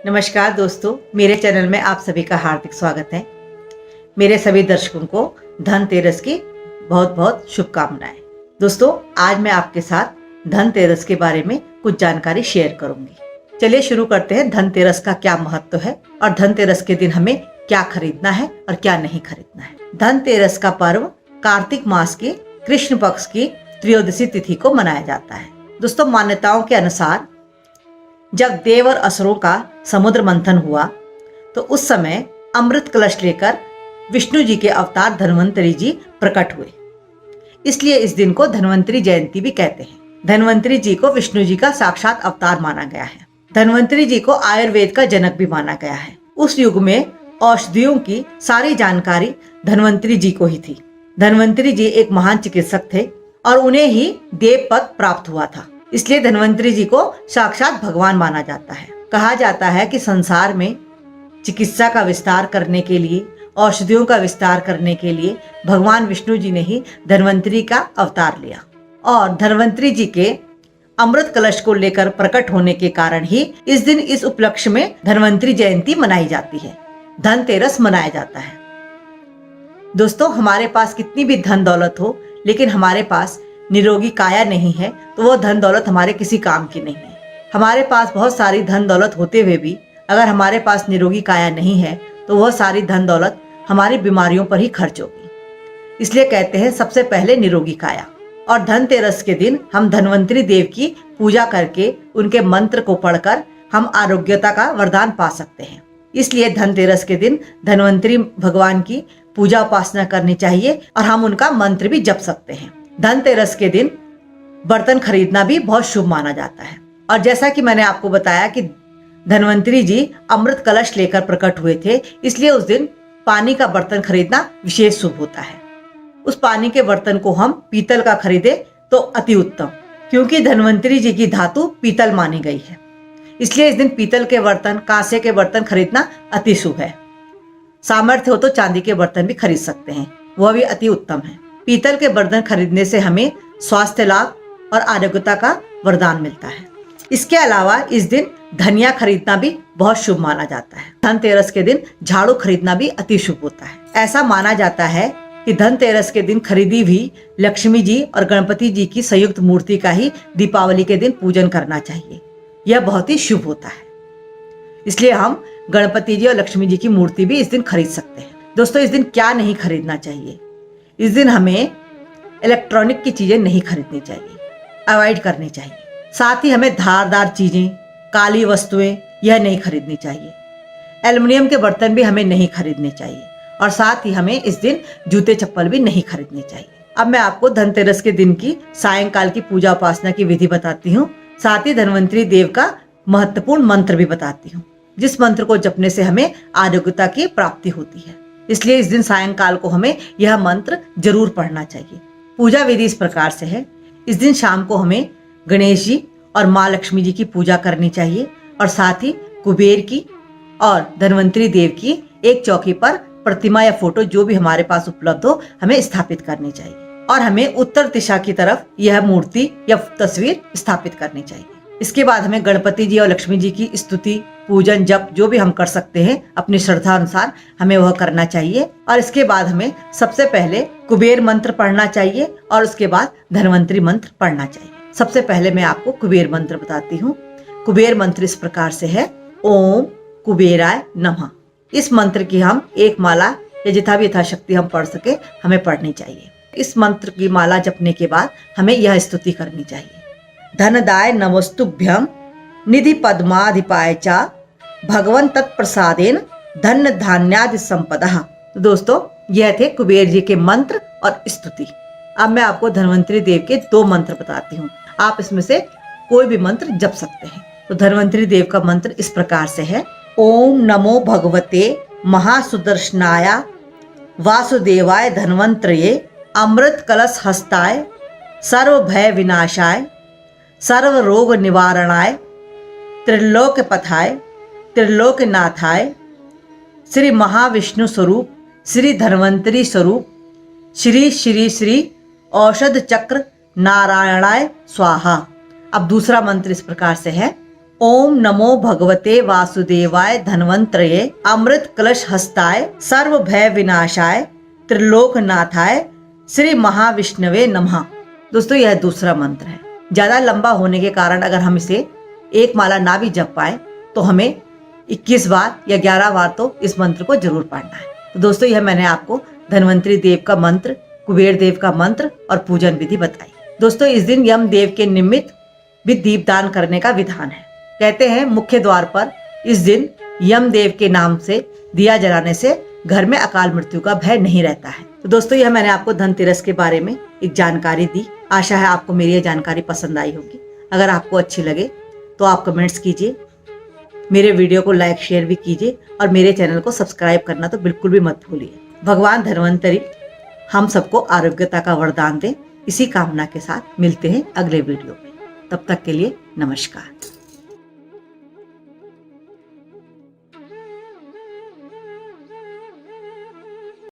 नमस्कार दोस्तों, मेरे चैनल में आप सभी का हार्दिक स्वागत है। मेरे सभी दर्शकों को धनतेरस की बहुत बहुत शुभकामनाएं। दोस्तों, आज मैं आपके साथ धनतेरस के बारे में कुछ जानकारी शेयर करूंगी। चलिए शुरू करते हैं। धनतेरस का क्या महत्व है और धनतेरस के दिन हमें क्या खरीदना है और क्या नहीं खरीदना है। धनतेरस का पर्व कार्तिक मास की कृष्ण पक्ष की त्रयोदशी तिथि को मनाया जाता है। दोस्तों, मान्यताओं के अनुसार जब देव और असुरों का समुद्र मंथन हुआ तो उस समय अमृत कलश लेकर विष्णु जी के अवतार धन्वंतरी जी प्रकट हुए। इसलिए इस दिन को धन्वंतरी जयंती भी कहते हैं। धन्वंतरी जी को विष्णु जी का साक्षात अवतार माना गया है। धन्वंतरी जी को आयुर्वेद का जनक भी माना गया है। उस युग में औषधियों की सारी जानकारी धन्वंतरी जी को ही थी। धन्वंतरी जी एक महान चिकित्सक थे और उन्हें ही देव पद प्राप्त हुआ था। इसलिए धन्वंतरी जी को साक्षात भगवान माना जाता है। कहा जाता है कि संसार में चिकित्सा का विस्तार करने के लिए, औषधियों का विस्तार करने के लिए भगवान विष्णु जी ने ही धन्वंतरी का अवतार लिया और धन्वंतरी जी के अमृत कलश को लेकर प्रकट होने के कारण ही इस दिन इस उपलक्ष्य में धन्वंतरी जयंती मनाई जाती है, धनतेरस मनाया जाता है। दोस्तों, हमारे पास कितनी भी धन दौलत हो लेकिन हमारे पास निरोगी काया नहीं है तो वो धन दौलत हमारे किसी काम की नहीं है। हमारे पास बहुत सारी धन दौलत होते हुए भी अगर हमारे पास निरोगी काया नहीं है तो वह सारी धन दौलत हमारी बीमारियों पर ही खर्च होगी। इसलिए कहते हैं सबसे पहले निरोगी काया। और धनतेरस के दिन हम धन्वंतरी देव की पूजा करके उनके मंत्र को पढ़कर हम आरोग्यता का वरदान पा सकते हैं। इसलिए धनतेरस के दिन धन्वंतरी भगवान की पूजा उपासना करनी चाहिए और हम उनका मंत्र भी जप सकते हैं। धनतेरस के दिन बर्तन खरीदना भी बहुत शुभ माना जाता है। और जैसा कि मैंने आपको बताया कि धन्वंतरी जी अमृत कलश लेकर प्रकट हुए थे, इसलिए उस दिन पानी का बर्तन खरीदना विशेष शुभ होता है। उस पानी के बर्तन को हम पीतल का खरीदे तो अति उत्तम, क्योंकि धन्वंतरी जी की धातु पीतल मानी गई है। इसलिए इस दिन पीतल के बर्तन, कांसे के बर्तन खरीदना अति शुभ है। सामर्थ्य हो तो चांदी के बर्तन भी खरीद सकते हैं, वह भी अति उत्तम है। पीतल के बर्तन खरीदने से हमें स्वास्थ्य लाभ और आरोग्यता का वरदान मिलता है। इसके अलावा इस दिन धनिया खरीदना भी बहुत शुभ माना जाता है। धनतेरस के दिन झाड़ू खरीदना भी अति शुभ होता है। ऐसा माना जाता है कि धनतेरस के दिन खरीदी हुई लक्ष्मी जी और गणपति जी की संयुक्त मूर्ति का ही दीपावली के दिन पूजन करना चाहिए। यह बहुत ही शुभ होता है। इसलिए हम गणपति जी और लक्ष्मी जी की मूर्ति भी इस दिन खरीद सकते हैं। दोस्तों, इस दिन क्या नहीं खरीदना चाहिए? इस दिन हमें इलेक्ट्रॉनिक की चीजें नहीं खरीदनी चाहिए, अवॉइड करनी चाहिए। साथ ही हमें धारदार चीजें, काली वस्तुएं यह नहीं खरीदनी चाहिए। एल्युमिनियम के बर्तन भी हमें नहीं खरीदने चाहिए और साथ ही हमें इस दिन जूते चप्पल भी नहीं खरीदने चाहिए। अब मैं आपको धनतेरस के दिन की सायंकाल की पूजा उपासना की विधि बताती हूँ। साथ ही धन्वंतरी देव का महत्वपूर्ण मंत्र भी बताती हूँ, जिस मंत्र को जपने से हमें आरोग्यता की प्राप्ति होती है। इसलिए इस दिन सायंकाल को हमें यह मंत्र जरूर पढ़ना चाहिए। पूजा विधि इस प्रकार से है। इस दिन शाम को हमें गणेश जी और माँ लक्ष्मी जी की पूजा करनी चाहिए और साथ ही कुबेर की और धन्वंतरी देव की एक चौकी पर प्रतिमा या फोटो जो भी हमारे पास उपलब्ध हो हमें स्थापित करनी चाहिए और हमें उत्तर दिशा की तरफ यह मूर्ति या तस्वीर स्थापित करनी चाहिए। इसके बाद हमें गणपति जी और लक्ष्मी जी की स्तुति, पूजन, जप जो भी हम कर सकते हैं अपनी श्रद्धा अनुसार हमें वह करना चाहिए। और इसके बाद हमें सबसे पहले कुबेर मंत्र पढ़ना चाहिए और उसके बाद धन्वंतरी मंत्र पढ़ना चाहिए। सबसे पहले मैं आपको कुबेर मंत्र बताती हूँ। कुबेर मंत्र इस प्रकार से है: ओम कुबेराय नमः। इस मंत्र की हम एक माला या जितना भी यथाशक्ति हम पढ़ सके हमें पढ़नी चाहिए। इस मंत्र की माला जपने के बाद हमें यह स्तुति करनी चाहिए: धनदाय नमस्तुभ्यं निधि पद्माधिपाय च भगवन् तत्प्रसादेन धन धान्यादि संपदा। तो दोस्तों, यह थे कुबेर जी के मंत्र और स्तुति। अब मैं आपको धन्वंतरी देव के 2 मंत्र बताती हूँ। आप इसमें से कोई भी मंत्र जप सकते हैं। तो धन्वंतरी देव का मंत्र इस प्रकार से है: ओम नमो भगवते महासुदर्शनाय वासुदेवाय धन्वंतरये अमृत कलश हस्ताय सर्व भय विनाशाय सर्व रोग निवारणाय त्रिलोक पथाय त्रिलोकनाथाय श्री महाविष्णु स्वरूप श्री धन्वंतरी स्वरूप श्री श्री श्री औषध चक्र नारायणाय स्वाहा। अब दूसरा मंत्र इस प्रकार से है: ओम नमो भगवते वासुदेवाय धन्वंतरये अमृत कलश हस्ताय सर्व भय विनाशाय त्रिलोकनाथाय श्री महाविष्णवे नमः। दोस्तों यह दूसरा मंत्र है। ज्यादा लंबा होने के कारण अगर हम इसे एक माला ना भी जप पाए तो हमें 21 बार या 11 बार तो इस मंत्र को जरूर पढ़ना है। तो दोस्तों यह मैंने आपको धन्वंतरी देव का मंत्र, कुबेर देव का मंत्र और पूजन विधि बताई। दोस्तों इस दिन यम देव के निमित्त भी दीपदान करने का विधान है। कहते हैं मुख्य द्वार पर इस दिन यम देव के नाम से दिया जलाने से घर में अकाल मृत्यु का भय नहीं रहता है। तो दोस्तों यह मैंने आपको धनतेरस के बारे में एक जानकारी दी। आशा है आपको मेरी यह जानकारी पसंद आई होगी। अगर आपको अच्छी लगे तो आप कमेंट्स कीजिए, मेरे वीडियो को लाइक शेयर भी कीजिए और मेरे चैनल को सब्सक्राइब करना तो बिल्कुल भी मत भूलिए। भगवान धन्वंतरी हम सबको आरोग्यता का वरदान दें। इसी कामना के साथ मिलते हैं अगले वीडियो में। तब तक के लिए नमस्कार।